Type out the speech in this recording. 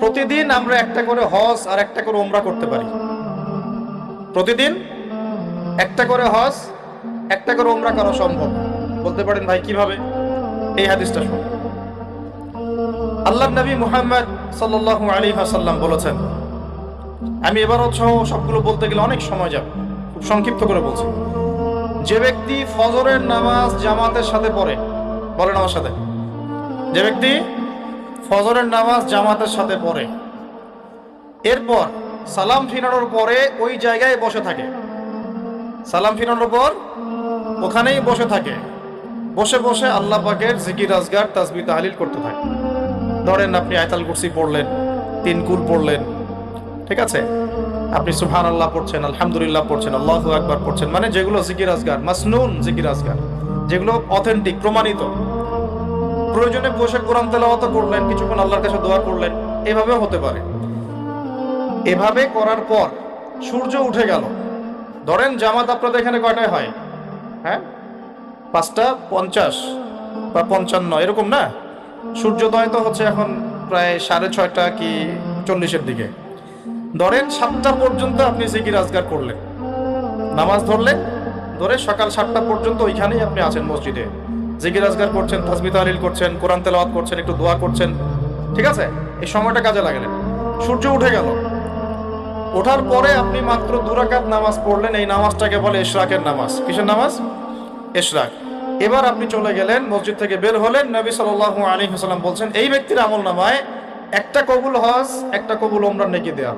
প্রতিদিন আমরা একটা করে হজ আর একটা করে ওমরা করতে পারি। প্রতিদিন একটা করে হজ একটা করে ওমরা করা সম্ভব। বলতে পারেন ভাই কিভাবে? এই হাদিসটা শুনুন। আল্লাহর নবী মুহাম্মদ সাল্লাল্লাহু আলাইহি ওয়াসাল্লাম বলেছেন, আমি এবারও সবগুলো বলতে গেলে অনেক সময় যাবে, খুব সংক্ষিপ্ত করে বলছি। যে ব্যক্তি ফজরের নামাজ জামাতের সাথে পড়ে, বলেন আমার সাথে, যে ব্যক্তি ফজরের নামাজ জামাতের সাথে পড়ে, এরপর সালাম ফিরানোর পরে ওই জায়গায় বসে থাকে, সালাম ফিরানোর পর ওখানেই বসে থাকে, বসে বসে আল্লাহ পাকের জিকির আজগার তাসবিহ তাহলিল করতে থাকে। ধরেন আপনি আয়াতুল কুরসি পড়লেন, 3 কুল পড়লেন, ঠিক আছে, আপনি সুবহানাল্লাহ পড়ছেন, আলহামদুলিল্লাহ পড়ছেন, আল্লাহু আকবার পড়ছেন, মানে যেগুলো জিকির আজগার, মাসনুন জিকির আজগার, যেগুলো অথেন্টিক প্রমাণিত। প্রয়োজনে বসে কোরআন তেলাওয়াত করলেন, কিছুক্ষণ আল্লাহর কাছে দোয়া করলেন, এভাবেও হতে পারে। এভাবে করার পর সূর্য উঠে গেল। ধরেন জামাত আপনাদের এখানে কয়টায় হয়? হ্যাঁ, 5:50 বা 55 এরকম না? সূর্যোদয় তো হচ্ছে এখন প্রায় 6:30 কি 40-এর দিকে। ধরেন 7টা পর্যন্ত আপনি জিকির আজগার করলেন, নামাজ ধরলেন, ধরে সকাল 7টা পর্যন্ত ওইখানেই আপনি আছেন মসজিদে, জিকির আজগার করছেন, তাসবিহ তাহলিল করছেন, কোরআন তেলাওয়াত করছেন, একটু দোয়া করছেন, ঠিক আছে, এই সময়টা কাজে লাগালেন। সূর্য উঠে গেল, ওঠার পরে আপনি মাত্র 2 রাকাত নামাজ পড়লেন। এই নামাজটাকে বলে ইশরাকের নামাজ। কিসের নামাজ? ইশরাক। এবার আপনি চলে গেলেন, মসজিদ থেকে বের হলেন। নবী সাল্লাল্লাহু আলাইহি ওয়াসাল্লাম বলছেন, এই ব্যক্তির আমলনামায় একটা কবুল হজ একটা কবুল ওমরার নেকি দেয়া।